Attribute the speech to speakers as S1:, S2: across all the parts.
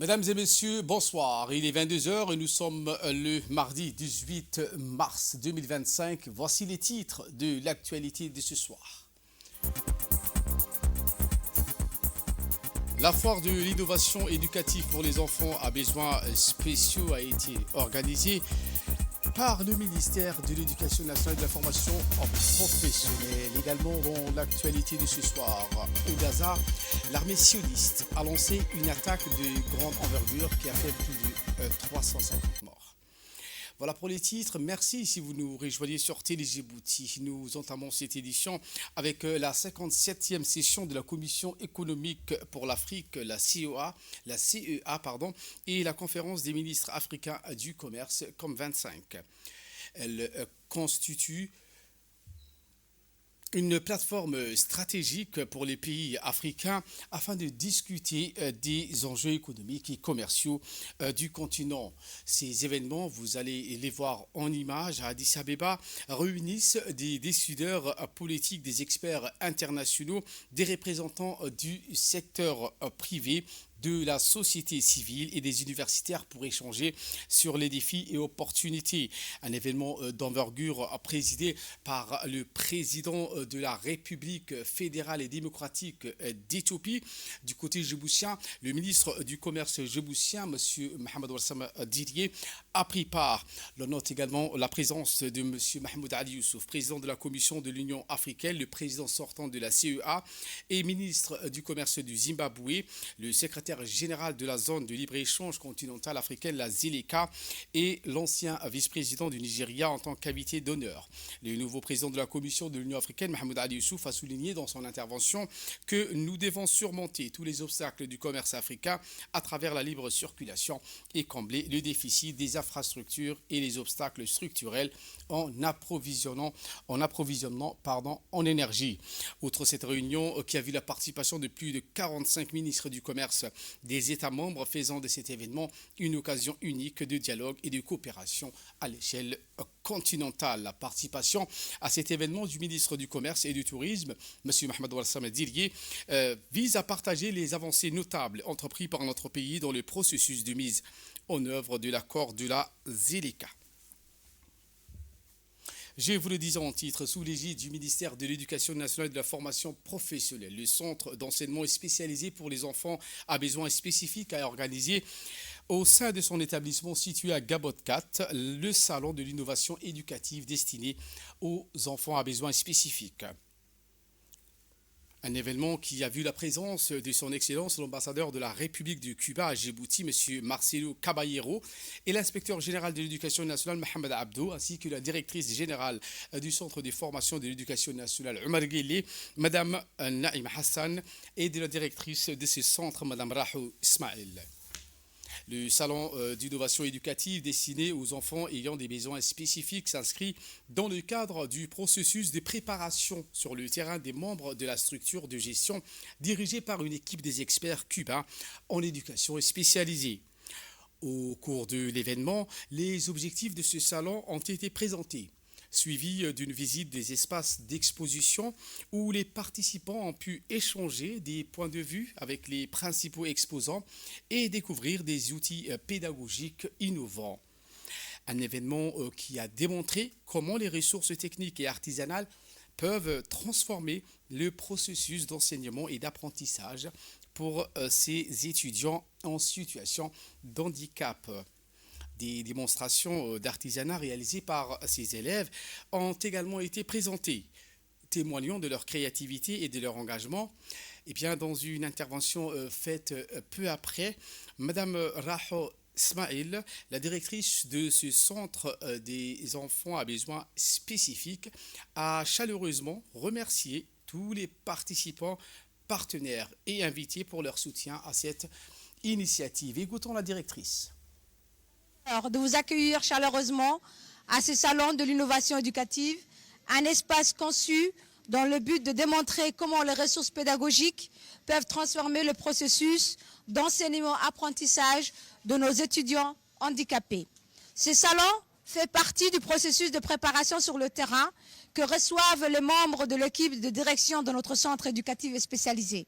S1: Mesdames et messieurs, bonsoir. Il est 22 heures et nous sommes le mardi 18 mars 2025. Voici les titres de l'actualité de ce soir. La foire de l'innovation éducative pour les enfants à besoins spéciaux a été organisée par le ministère de l'Éducation nationale et de la formation professionnelle. Également dans l'actualité de ce soir, au Gaza, l'armée sioniste a lancé une attaque de grande envergure qui a fait plus de 350 morts. Voilà pour les titres. Merci si vous nous rejoignez sur Télé Djibouti. Nous entamons cette édition avec la 57e session de la Commission économique pour l'Afrique, la CEA, et la conférence des ministres africains du commerce, COM25. Elle constitue une plateforme stratégique pour les pays africains afin de discuter des enjeux économiques et commerciaux du continent. Ces événements, vous allez les voir en images à Addis Abeba, réunissent des décideurs politiques, des experts internationaux, des représentants du secteur privé, de la société civile et des universitaires pour échanger sur les défis et opportunités. Un événement d'envergure présidé par le président de la République fédérale et démocratique d'Éthiopie. Du côté djiboutien, le ministre du Commerce djiboutien, M. Mohamed Warsame Didier, a pris part. On note également la présence de M. Mahmoud Ali Youssouf, président de la Commission de l'Union africaine, le président sortant de la CEA et ministre du Commerce du Zimbabwe, le secrétaire général de la zone de libre-échange continentale africaine, la ZLECA, et l'ancien vice-président du Nigeria en tant qu'invité d'honneur. Le nouveau président de la Commission de l'Union africaine, Mahmoud Ali Youssouf, a souligné dans son intervention que nous devons surmonter tous les obstacles du commerce africain à travers la libre circulation et combler le déficit des infrastructures et les obstacles structurels en approvisionnement en énergie. Outre cette réunion qui a vu la participation de plus de 45 ministres du commerce des États membres, faisant de cet événement une occasion unique de dialogue et de coopération à l'échelle continentale. La participation à cet événement du ministre du Commerce et du Tourisme, M. Mohamed Warsame Didier, vise à partager les avancées notables entreprises par notre pays dans le processus de mise en œuvre de l'accord de la ZLECA. Je vous le disais en titre, sous l'égide du ministère de l'Éducation nationale et de la formation professionnelle, le centre d'enseignement spécialisé pour les enfants à besoins spécifiques a organisé au sein de son établissement situé à Gabot 4, le salon de l'innovation éducative destiné aux enfants à besoins spécifiques. Un événement qui a vu la présence de son Excellence l'ambassadeur de la République de Cuba à Djibouti, M. Marcelo Caballero, et l'inspecteur général de l'éducation nationale, Mohamed Abdo, ainsi que la directrice générale du Centre de formation de l'éducation nationale, Omar Guelleh, Mme Naïm Hassan, et de la directrice de ce centre, Mme Rahou Ismail. Le salon d'innovation éducative destiné aux enfants ayant des besoins spécifiques s'inscrit dans le cadre du processus de préparation sur le terrain des membres de la structure de gestion dirigée par une équipe des experts cubains en éducation spécialisée. Au cours de l'événement, les objectifs de ce salon ont été présentés, suivi d'une visite des espaces d'exposition où les participants ont pu échanger des points de vue avec les principaux exposants et découvrir des outils pédagogiques innovants. Un événement qui a démontré comment les ressources techniques et artisanales peuvent transformer le processus d'enseignement et d'apprentissage pour ces étudiants en situation d'handicap. Des démonstrations d'artisanat réalisées par ces élèves ont également été présentées, témoignant de leur créativité et de leur engagement. Et bien, dans une intervention faite peu après, Mme Rahou Ismail, la directrice de ce centre des enfants à besoins spécifiques, a chaleureusement remercié tous les participants, partenaires et invités pour leur soutien à cette initiative. Écoutons la directrice.
S2: De vous accueillir chaleureusement à ce salon de l'innovation éducative, un espace conçu dans le but de démontrer comment les ressources pédagogiques peuvent transformer le processus d'enseignement-apprentissage de nos étudiants handicapés. Ce salon fait partie du processus de préparation sur le terrain que reçoivent les membres de l'équipe de direction de notre centre éducatif spécialisé.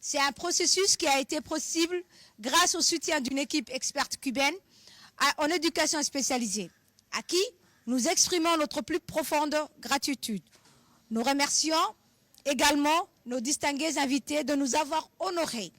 S2: C'est un processus qui a été possible grâce au soutien d'une équipe experte cubaine en éducation spécialisée, à qui nous exprimons notre plus profonde gratitude. Nous remercions également nos distingués invités de nous avoir honorés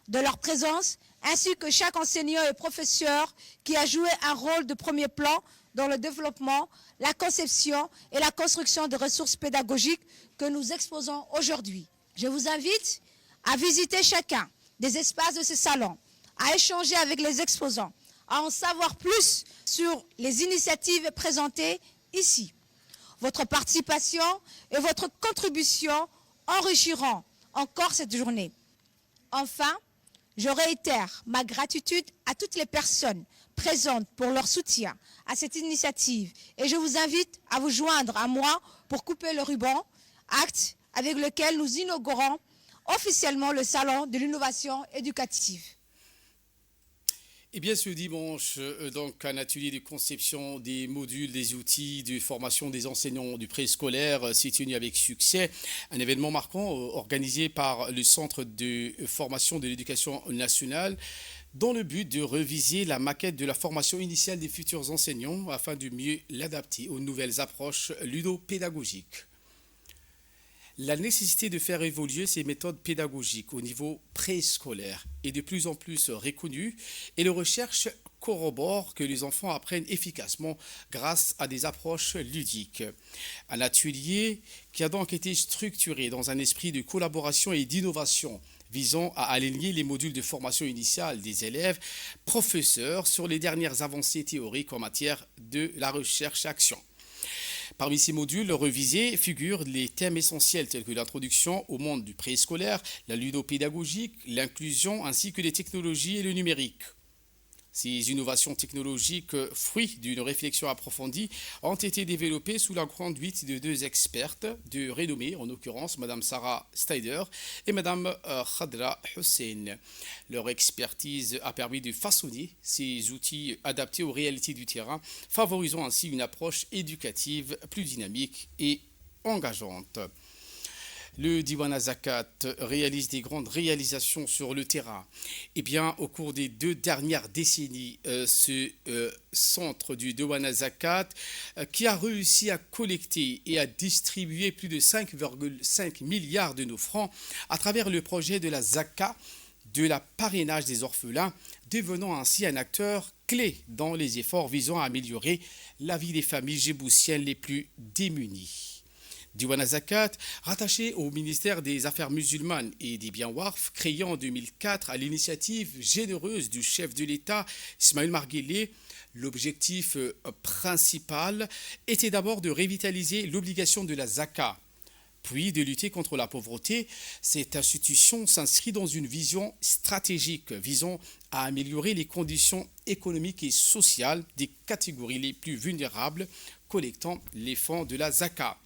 S2: de leur présence, ainsi que chaque enseignant et professeur qui a joué un rôle de premier plan dans le développement, la conception et la construction de ressources pédagogiques que nous exposons aujourd'hui. Je vous invite à visiter chacun des espaces de ce salon, à échanger avec les exposants, à en savoir plus sur les initiatives présentées ici. Votre participation et votre contribution enrichiront encore cette journée. Enfin, je réitère ma gratitude à toutes les personnes présentes pour leur soutien à cette initiative et je vous invite à vous joindre à moi pour couper le ruban, acte avec lequel nous inaugurons officiellement le Salon de l'innovation éducative.
S1: Eh bien, ce dimanche, donc, un atelier de conception des modules, des outils de formation des enseignants du préscolaire s'est tenu avec succès. Un événement marquant organisé par le Centre de formation de l'éducation nationale dans le but de réviser la maquette de la formation initiale des futurs enseignants afin de mieux l'adapter aux nouvelles approches ludopédagogiques. La nécessité de faire évoluer ces méthodes pédagogiques au niveau préscolaire est de plus en plus reconnue et les recherches corroborent que les enfants apprennent efficacement grâce à des approches ludiques. Un atelier qui a donc été structuré dans un esprit de collaboration et d'innovation visant à aligner les modules de formation initiale des élèves professeurs sur les dernières avancées théoriques en matière de la recherche-action. Parmi ces modules revisés figurent les thèmes essentiels tels que l'introduction au monde du préscolaire, la ludopédagogique, l'inclusion ainsi que les technologies et le numérique. Ces innovations technologiques, fruits d'une réflexion approfondie, ont été développées sous la conduite de deux expertes de renommée, en l'occurrence Mme Sarah Steider et Mme Khadra Hussein. Leur expertise a permis de façonner ces outils adaptés aux réalités du terrain, favorisant ainsi une approche éducative plus dynamique et engageante. Le Diwana Zakat réalise des grandes réalisations sur le terrain. Eh bien, au cours des 2 dernières décennies, ce centre du Diwana Zakat, qui a réussi à collecter et à distribuer plus de 5,5 milliards de nos francs à travers le projet de la Zaka, de la parrainage des orphelins, devenant ainsi un acteur clé dans les efforts visant à améliorer la vie des familles djiboutiennes les plus démunies. Diwana Zakat, rattaché au ministère des Affaires musulmanes et des biens Waqf, créé en 2004 à l'initiative généreuse du chef de l'État Ismaël Marguelé, l'objectif principal était d'abord de revitaliser l'obligation de la Zaka, puis de lutter contre la pauvreté. Cette institution s'inscrit dans une vision stratégique visant à améliorer les conditions économiques et sociales des catégories les plus vulnérables, collectant les fonds de la Zaka.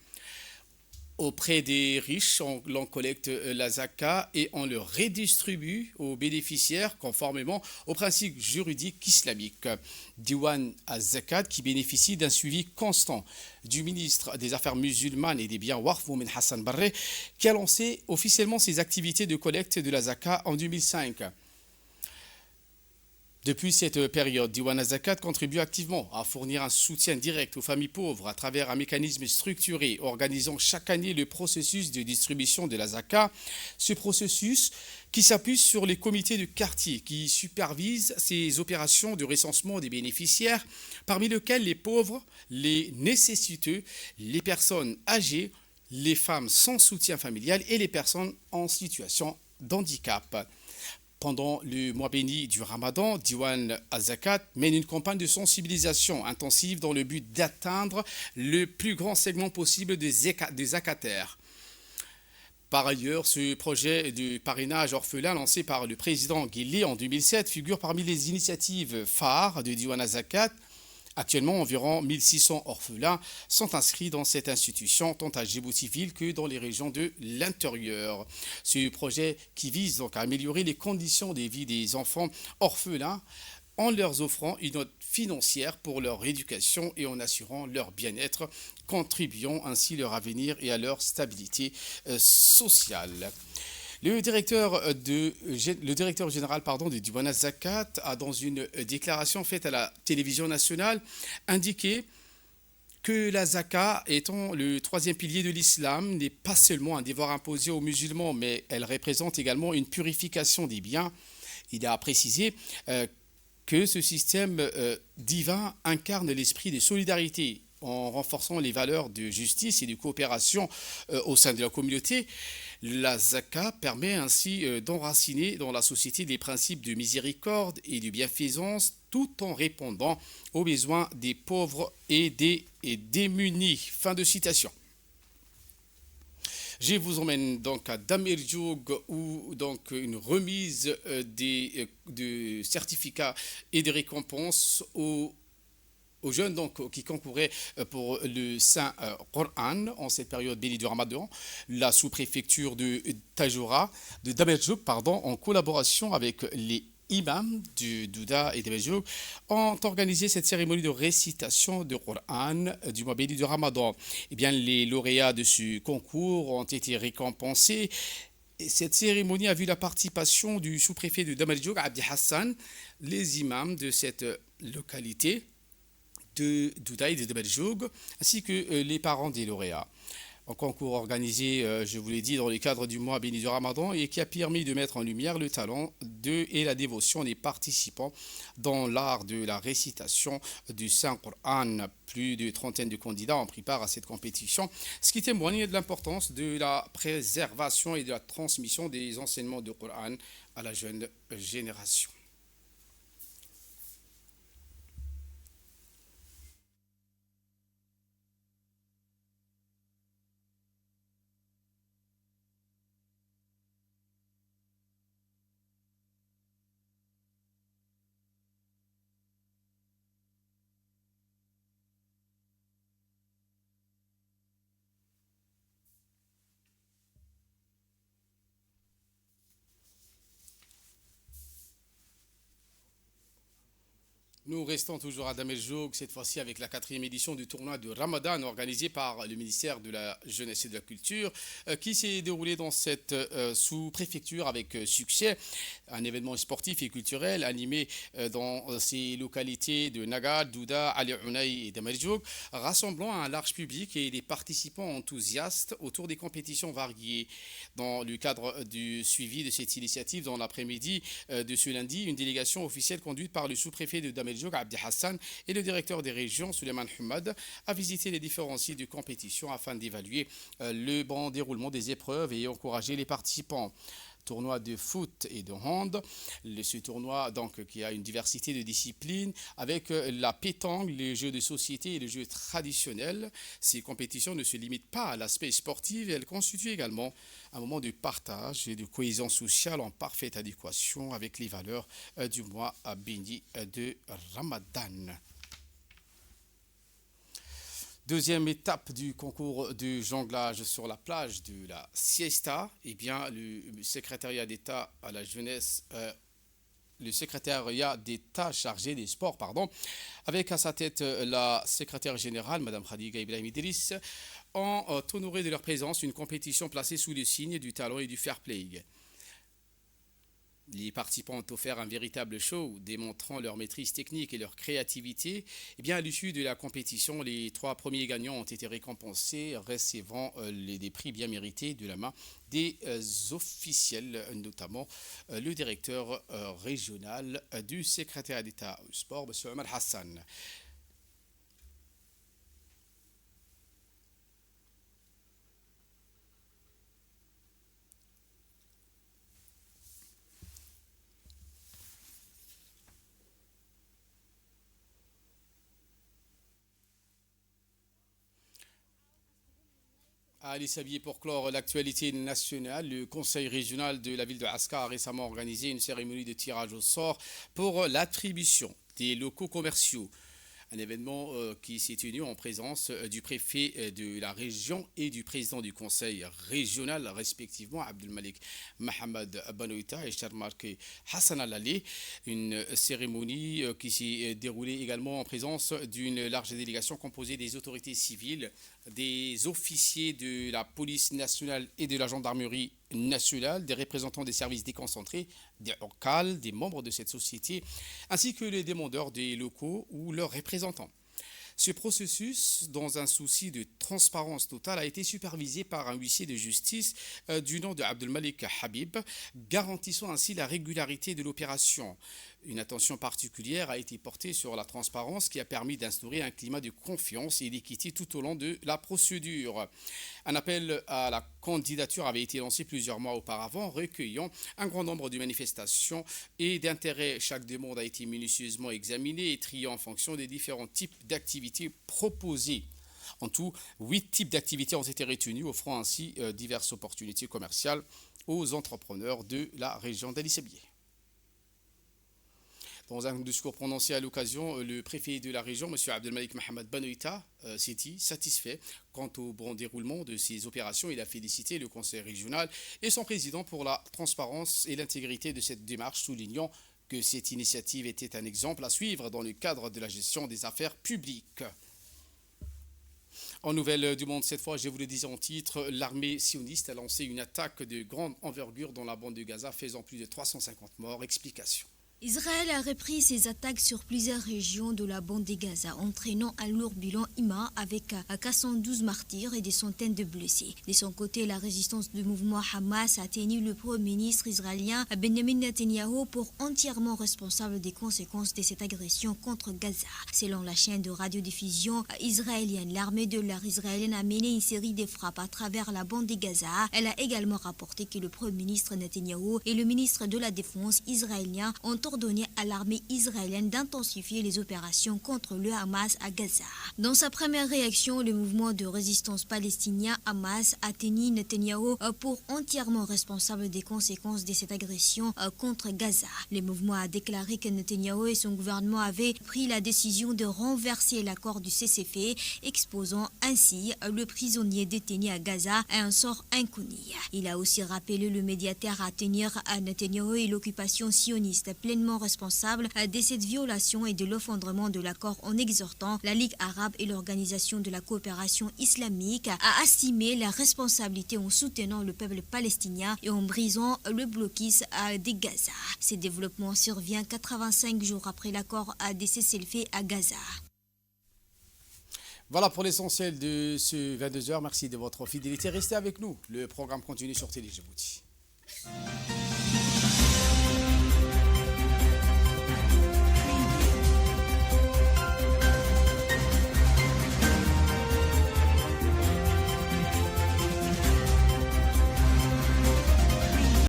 S1: Auprès des riches, on collecte la Zaka et on le redistribue aux bénéficiaires conformément aux principes juridiques islamiques. Diwan az-Zakat, qui bénéficie d'un suivi constant du ministre des Affaires musulmanes et des biens Waqf, Moumen Hassan Barre, qui a lancé officiellement ses activités de collecte de la Zaka en 2005. Depuis cette période, Diwana Zakat contribue activement à fournir un soutien direct aux familles pauvres à travers un mécanisme structuré organisant chaque année le processus de distribution de la Zaka. Ce processus qui s'appuie sur les comités de quartier qui supervisent ces opérations de recensement des bénéficiaires, parmi lesquels les pauvres, les nécessiteux, les personnes âgées, les femmes sans soutien familial et les personnes en situation de handicap. Pendant le mois béni du Ramadan, Diwan az-Zakat mène une campagne de sensibilisation intensive dans le but d'atteindre le plus grand segment possible des zakataires. Par ailleurs, ce projet de parrainage orphelin lancé par le président Guillet en 2007 figure parmi les initiatives phares de Diwan az-Zakat. Actuellement, environ 1600 orphelins sont inscrits dans cette institution, tant à Djibouti-Ville que dans les régions de l'intérieur. Ce projet qui vise donc à améliorer les conditions de vie des enfants orphelins en leur offrant une aide financière pour leur éducation et en assurant leur bien-être, contribuant ainsi à leur avenir et à leur stabilité sociale. Le directeur général pardon, du Diwan Zakat a, dans une déclaration faite à la télévision nationale, indiqué que la zakat, étant le troisième pilier de l'islam, n'est pas seulement un devoir imposé aux musulmans, mais elle représente également une purification des biens. Il a précisé que ce système divin incarne l'esprit de solidarité en renforçant les valeurs de justice et de coopération au sein de la communauté. La zakat permet ainsi d'enraciner dans la société les principes de miséricorde et de bienfaisance tout en répondant aux besoins des pauvres et des démunis. Fin de citation. Je vous emmène donc à Damerjoug où donc une remise de certificats et de récompenses aux jeunes donc, qui concouraient pour le Saint Coran en cette période bénie du Ramadan. La sous-préfecture de Tajoura, de Damerjoug, pardon, en collaboration avec les imams du Douda et Damerjoug, ont organisé cette cérémonie de récitation du Coran du mois béni du Ramadan. Eh bien, les lauréats de ce concours ont été récompensés. Et cette cérémonie a vu la participation du sous-préfet de Damerjoug, Abdi Hassan, les imams de cette localité de Douda et de Damerjoug, ainsi que les parents des lauréats. Un concours organisé, je vous l'ai dit, dans le cadre du mois béni du Ramadan et qui a permis de mettre en lumière le talent et la dévotion des participants dans l'art de la récitation du Saint-Coran. Plus de trentaine de candidats ont pris part à cette compétition, ce qui témoigne de l'importance de la préservation et de la transmission des enseignements du Coran à la jeune génération. Nous restons toujours à Damerjoug, cette fois-ci avec la quatrième édition du tournoi de Ramadan organisé par le ministère de la Jeunesse et de la Culture qui s'est déroulé dans cette sous-préfecture avec succès. Un événement sportif et culturel animé dans ces localités de Nagad, Douda, Ali Ounaï et Damerjoug, rassemblant un large public et des participants enthousiastes autour des compétitions variées. Dans le cadre du suivi de cette initiative, dans l'après-midi de ce lundi, une délégation officielle conduite par le sous-préfet de Damerjoug, Abdi Hassan, et le directeur des régions, Suleiman Hamad, a visité les différents sites de compétition afin d'évaluer le bon déroulement des épreuves et encourager les participants. Tournoi de foot et de hand. Ce tournoi donc, qui a une diversité de disciplines avec la pétanque, les jeux de société et les jeux traditionnels. Ces compétitions ne se limitent pas à l'aspect sportif, elles constituent également un moment de partage et de cohésion sociale en parfaite adéquation avec les valeurs du mois béni de Ramadan. Deuxième étape du concours de jonglage sur la plage de la Siesta, eh bien, le secrétariat d'État à la jeunesse, le secrétariat d'État chargé des sports, pardon, avec à sa tête la secrétaire générale, Mme Khadiga Ibrahim Idriss, ont honoré de leur présence une compétition placée sous le signe du talent et du fair play. Les participants ont offert un véritable show démontrant leur maîtrise technique et leur créativité. Et bien, à l'issue de la compétition, les 3 premiers gagnants ont été récompensés, recevant des prix bien mérités de la main des officiels, notamment le directeur régional du secrétariat d'État au sport, M. Omar Hassan. Ali Sabier, pour clore l'actualité nationale, le conseil régional de la ville de Askar a récemment organisé une cérémonie de tirage au sort pour l'attribution des locaux commerciaux. Un événement qui s'est tenu en présence du préfet de la région et du président du conseil régional, respectivement Abdelmalik Mohamed Banouita et Charmarke Hassan Alali. Une cérémonie qui s'est déroulée également en présence d'une large délégation composée des autorités civiles, des officiers de la police nationale et de la gendarmerie nationale, des représentants des services déconcentrés, des OCAL, des membres de cette société, ainsi que les demandeurs des locaux ou leurs représentants. Ce processus, dans un souci de transparence totale, a été supervisé par un huissier de justice du nom de Abdelmalik Habib, garantissant ainsi la régularité de l'opération. Une attention particulière a été portée sur la transparence qui a permis d'instaurer un climat de confiance et d'équité tout au long de la procédure. Un appel à la candidature avait été lancé plusieurs mois auparavant, recueillant un grand nombre de manifestations et d'intérêts. Chaque demande a été minutieusement examinée et triée en fonction des différents types d'activités proposées. En tout, 8 types d'activités ont été retenus, offrant ainsi diverses opportunités commerciales aux entrepreneurs de la région d'Ali Sabieh. Dans un discours prononcé à l'occasion, le préfet de la région, M. Abdelmalik Mohamed Banoïta, s'est dit satisfait quant au bon déroulement de ces opérations. Il a félicité le conseil régional et son président pour la transparence et l'intégrité de cette démarche, soulignant que cette initiative était un exemple à suivre dans le cadre de la gestion des affaires publiques. En nouvelle du monde, cette fois, je vous le disais en titre, l'armée sioniste a lancé une attaque de grande envergure dans la bande de Gaza, faisant plus de 350 morts. Explication.
S3: Israël a repris ses attaques sur plusieurs régions de la bande de Gaza, entraînant un lourd bilan humain avec 412 martyrs et des centaines de blessés. De son côté, la résistance du mouvement Hamas a tenu le Premier ministre israélien Benjamin Netanyahu pour entièrement responsable des conséquences de cette agression contre Gaza. Selon la chaîne de radiodiffusion israélienne, l'armée de l'air israélienne a mené une série de frappes à travers la bande de Gaza. Elle a également rapporté que le Premier ministre Netanyahu et le ministre de la Défense israélien ont ordonné à l'armée israélienne d'intensifier les opérations contre le Hamas à Gaza. Dans sa première réaction, le mouvement de résistance palestinien Hamas a tenu Netanyahou pour entièrement responsable des conséquences de cette agression contre Gaza. Le mouvement a déclaré que Netanyahou et son gouvernement avaient pris la décision de renverser l'accord du cessez-le-feu, exposant ainsi le prisonnier détenu à Gaza à un sort inconnu. Il a aussi rappelé le médiateur à tenir à Netanyahou et l'occupation sioniste pleinement responsable de cette violation et de l'effondrement de l'accord, en exhortant la Ligue arabe et l'Organisation de la coopération islamique à assumer la responsabilité en soutenant le peuple palestinien et en brisant le blocus de Gaza. Ces développements surviennent 85 jours après l'accord de cessez-le-feu à Gaza.
S1: Voilà pour l'essentiel de ce 22h. Merci de votre fidélité. Restez avec nous. Le programme continue sur Télé Djibouti.